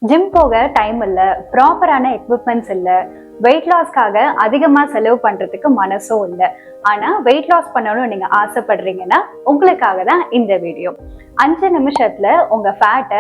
Gym போக time இல்ல, ப்ராப்பரான எக்யூப்மெண்ட்ஸ் இல்ல, வெயிட் லாஸ்க்காக அதிகமா செலவு பண்றதுக்கு மனசும் இல்ல. ஆனா வெயிட் லாஸ் பண்ணணும்னு நீங்க ஆசைப்படுறீங்கன்னா உங்களுக்காக தான் இந்த வீடியோ. 5 நிமிஷத்துல உங்க ஃபேட்டை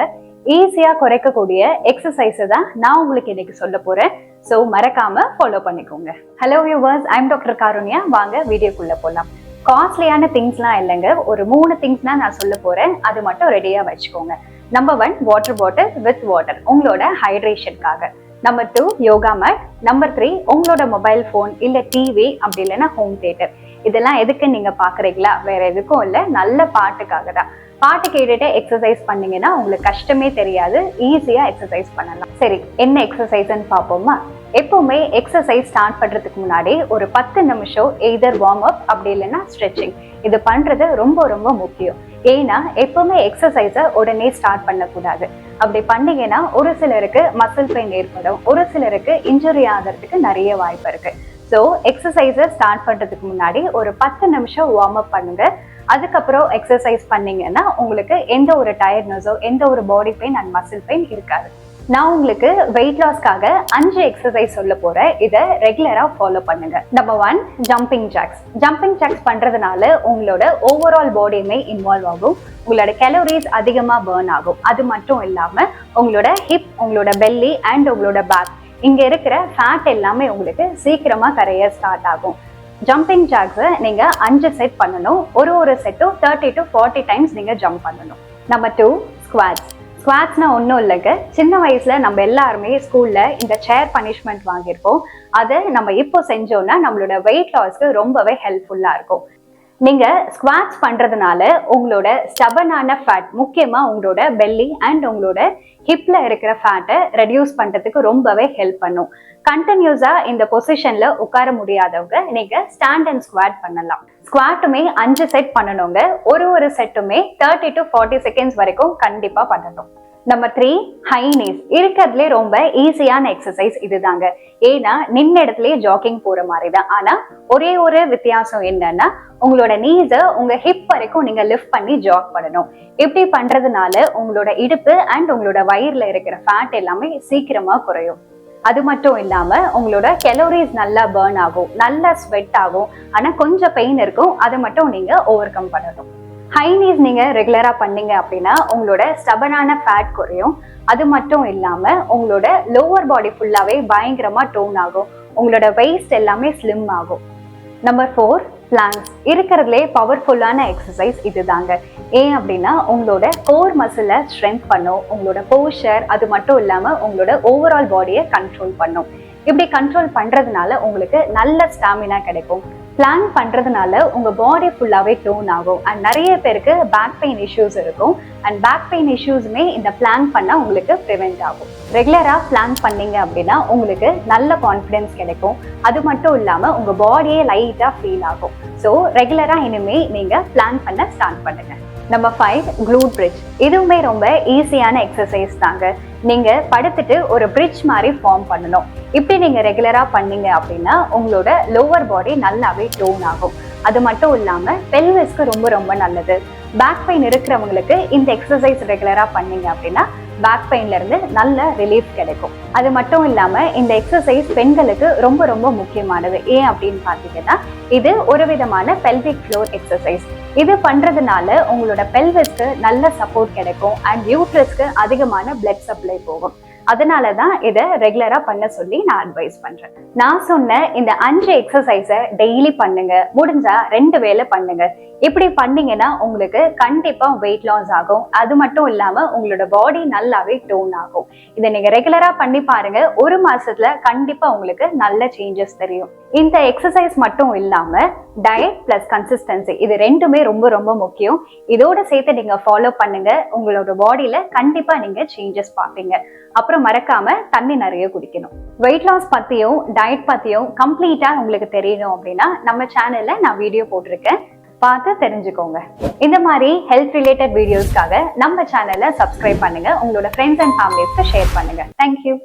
ஈஸியா குறைக்கக்கூடிய எக்ஸசைஸ் தான் நான் உங்களுக்கு இன்னைக்கு சொல்ல போறேன். ஸோ மறக்காம ஃபாலோ பண்ணிக்கோங்க. Hello viewers, I'm doctor Karunya. வாங்க வீடியோக்குள்ள போலாம். காஸ்ட்லியான திங்ஸ்லாம் இல்லைங்க, ஒரு 3 திங்ஸ் தான் நான் சொல்ல போறேன். அது மட்டும் ரெடியா வச்சுக்கோங்க. Number 1, water bottle with water, உங்களோட ஹைட்ரேஷனுக்காக. Number 2, yoga mat. நம்பர் 3, உங்களோட மொபைல் போன் இல்ல டிவி, அப்படி இல்லைன்னா ஹோம் தியேட்டர். இதெல்லாம் எதுக்கு நீங்க பாக்குறீங்களா? வேற எதுக்கும் இல்ல, நல்ல பாட்டுக்காக தான். பாட்டு கேட்டுட்டு எக்ஸசைஸ் பண்ணீங்கன்னா உங்களுக்கு கஷ்டமே தெரியாது, ஈஸியா எக்ஸசைஸ் பண்ணலாம். சரி, என்ன எக்ஸசைஸ்ன்னு பார்ப்போமா? எப்பவுமே எக்ஸசைஸ் ஸ்டார்ட் பண்றதுக்கு முன்னாடி ஒரு 10 நிமிஷம் எய்தர் வார்ம் அப் அப்படி இல்லைன்னா ஸ்ட்ரெச்சிங் இது பண்றது ரொம்ப ரொம்ப முக்கியம். ஏன்னா எப்பவுமே எக்ஸசைஸை உடனே ஸ்டார்ட் பண்ணக்கூடாது. அப்படி பண்ணீங்கன்னா ஒரு சிலருக்கு மசில் பெயின் ஏற்படும், ஒரு சிலருக்கு இன்ஜுரி ஆகிறதுக்கு நிறைய வாய்ப்பு இருக்கு. ஸோ எக்ஸசைஸை ஸ்டார்ட் பண்றதுக்கு முன்னாடி ஒரு 10 நிமிஷம் வார்ம் அப் பண்ணுங்க. அதுக்கப்புறம் எக்ஸசைஸ் பண்ணீங்கன்னா உங்களுக்கு எந்த ஒரு டயர்ட்னஸோ எந்த ஒரு body pain and muscle pain இருக்காது. நான் உங்களுக்கு வெயிட் லாஸ்க்காக 5 எக்ஸசைஸ் சொல்ல போறேன். இதை ரெகுலரா ஃபாலோ பண்ணுங்க. Number 1, jumping jacks. Jumping jacks பண்றதுனால உங்களோட ஓவரால் பாடியுமே இன்வால்வ் ஆகும், உங்களோட கேலோரிஸ் அதிகமா பர்ன் ஆகும். அது மட்டும் இல்லாம உங்களோட ஹிப், உங்களோட பெல்லி அண்ட் உங்களோட பேக், இங்க இருக்கிற ஃபேட் எல்லாமே உங்களுக்கு சீக்கிரமா கரைய ஸ்டார்ட் ஆகும். ஜம்பிங் ஜாக்ஸை நீங்க 5 செட் பண்ணணும். ஒரு செட்டும் 30 to 40 டைம்ஸ் நீங்க ஜம்ப் பண்ணணும். Number 2, squats. ஸ்குவாட்ஸ்னா ஒன்றும் இல்லைங்க, சின்ன வயசுல நம்ம எல்லாருமே ஸ்கூல்ல இந்த சேர் பனிஷ்மெண்ட் வாங்கியிருப்போம். அதை நம்ம இப்போ செஞ்சோம்னா நம்மளோட வெயிட் லாஸ்க்கு ரொம்பவே ஹெல்ப்ஃபுல்லா இருக்கும். நீங்க ஸ்குவாட்ஸ் பண்றதுனால உங்களோட ஸ்டபனான ஃபேட், முக்கியமா உங்களோட பெல்லி அண்ட் உங்களோட ஹிப்ல இருக்கிற ஃபேட்டை ரெடியூஸ் பண்றதுக்கு ரொம்பவே ஹெல்ப் பண்ணும். கண்டினியூஸா இந்த பொசிஷன்ல உட்கார முடியாதவங்க நீங்க ஸ்டாண்ட் அண்ட் ஸ்குவாட் பண்ணலாம். ஸ்குவாட்டுமே 5 செட் பண்ணணுங்க. ஒரு செட்டுமே 30 to 40 செகண்ட்ஸ் வரைக்கும் கண்டிப்பா பண்ணணும். Number 3, high knees. இருக்கிறதுலே ரொம்ப ஈஸியான எக்ஸசைஸ் இதுதாங்க. ஏன்னா நின்ன இடத்துலயே ஜாக்கிங் போற மாதிரி தான். ஆனா ஒரே ஒரு வித்தியாசம் என்னன்னா, உங்களோட நீஸை உங்க ஹிப் வரைக்கும் நீங்க லிஃப்ட் பண்ணி ஜாக் பண்ணணும். இப்படி பண்றதுனால உங்களோட இடுப்பு அண்ட் உங்களோட வயிறுல இருக்கிற ஃபேட் எல்லாமே சீக்கிரமா குறையும். அது மட்டும் இல்லாம உங்களோட கலோரிஸ் நல்லா பர்ன் ஆகும், நல்லா ஸ்வெட் ஆகும். ஆனா கொஞ்சம் பெயின் இருக்கும், அதை மட்டும் நீங்க ஓவர் கம் பண்ணணும். ஹை நீஸ் நீங்க ரெகுலரா பண்ணீங்க அப்படின்னா உங்களோட ஸ்டபனான ஃபேட் குறையும். அது மட்டும் இல்லாம உங்களோட லோவர் பாடி ஃபுல்லாவே பயங்கரமா டோன் ஆகும், உங்களோட வெயிஸ்ட் எல்லாமே ஸ்லிம் ஆகும். Number 4, planks. இருக்கிறதுலே பவர்ஃபுல்லான எக்ஸசைஸ் இதுதாங்க. ஏன் அப்படின்னா உங்களோட கோர் மசிலை ஸ்ட்ரென்த் பண்ணும், உங்களோட போஸ்டர், அது மட்டும் இல்லாம உங்களோட ஓவரால் பாடியை கண்ட்ரோல் பண்ணும். இப்படி கண்ட்ரோல் பண்றதுனால உங்களுக்கு நல்ல ஸ்டாமினா கிடைக்கும். பிளான் பண்றதுனால உங்க பாடி ஃபுல்லாவே டோன் ஆகும். அண்ட் நிறைய பேருக்கு பேக் பெயின் இஷ்யூஸ் இருக்கும். அண்ட் பேக் பெயின் இஷ்யூஸுமே இந்த பிளான் பண்ணா உங்களுக்கு ப்ரிவென்ட் ஆகும். ரெகுலரா பிளான் பண்ணீங்க அப்படின்னா உங்களுக்கு நல்ல கான்ஃபிடன்ஸ் கிடைக்கும். அது மட்டும் இல்லாம உங்க பாடியே லைட்டா ஃபீல் ஆகும். ஸோ ரெகுலரா இனிமே நீங்க பிளான் பண்ண ஸ்டார்ட் பண்ணுங்க. Number 5, glute bridge. இதுவுமே ரொம்ப ஈஸியான எக்ஸசைஸ் தாங்க. நீங்க படுத்துட்டு ஒரு பிரிட்ஜ் மாதிரி ஃபார்ம் பண்ணணும். இப்படி நீங்க ரெகுலரா பண்ணீங்க அப்படின்னா உங்களோட லோவர் பாடி நல்லாவே டோன் ஆகும். அது மட்டும் இல்லாம பெல்விஸ்க்கு ரொம்ப ரொம்ப நல்லது. பேக் பெயின் இருக்கிறவங்களுக்கு இந்த எக்ஸசைஸ் ரெகுலரா பண்ணீங்க அப்படின்னா பேக் பெயின்ல இருந்து நல்ல ரிலீஃப் கிடைக்கும். அது மட்டும் இல்லாம இந்த எக்ஸசைஸ் பெண்களுக்கு ரொம்ப ரொம்ப முக்கியமானது. ஏன் அப்படின்னு பாத்தீங்கன்னா இது ஒரு விதமான பெல்விக் ஃப்ளோர் எக்ஸசைஸ். இது பண்றதுனால உங்களோட பெல்விஸ்க்கு நல்ல சப்போர்ட் கிடைக்கும் அண்ட் யூட்ரஸ்க்கு அதிகமான பிளட் சப்ளை போகும். அதனாலதான் இதை ரெகுலரா பண்ண சொல்லி நான் அட்வைஸ் பண்றேன். நான் சொன்ன இந்த 5 எக்ஸசைஸை டெய்லி பண்ணுங்க. முடிஞ்சா 2 வேளை பண்ணுங்க. இப்படி பண்ணீங்கன்னா உங்களுக்கு கண்டிப்பா வெயிட் லாஸ் ஆகும். அது மட்டும் இல்லாம உங்களோட பாடி நல்லாவே டோன் ஆகும். இதை நீங்க ரெகுலரா பண்ணி பாருங்க. 1 மாசத்துல கண்டிப்பா உங்களுக்கு நல்ல சேஞ்சஸ் தெரியும். இந்த எக்ஸசைஸ் மட்டும் இல்லாம டயட் பிளஸ் கன்சிஸ்டன்சி, இது ரெண்டுமே ரொம்ப ரொம்ப முக்கியம். இதோட சேர்த்து நீங்க ஃபாலோ பண்ணுங்க. உங்களோட பாடியில கண்டிப்பா நீங்க சேஞ்சஸ் பார்ப்பீங்க. அப்புறம் மறக்காம தண்ணி நிறைய குடிக்கணும். வெயிட் லாஸ் பத்தியும் டயட் பத்தியும் கம்ப்ளீட்டா உங்களுக்கு தெரியணும் அப்படின்னா நம்ம சேனல்ல நான் வீடியோ போட்டிருக்கேன், பார்த்து தெரிஞ்சுக்கோங்க. இந்த மாதிரி ஹெல்த் ரிலேட்டட் வீடியோஸ்க்காக நம்ம சேனலை சப்ஸ்கிரைப் பண்ணுங்க. உங்களோட ஃப்ரெண்ட்ஸ் அண்ட் ஃபேமிலிஸ்க்கு ஷேர் பண்ணுங்க. தேங்க்யூ.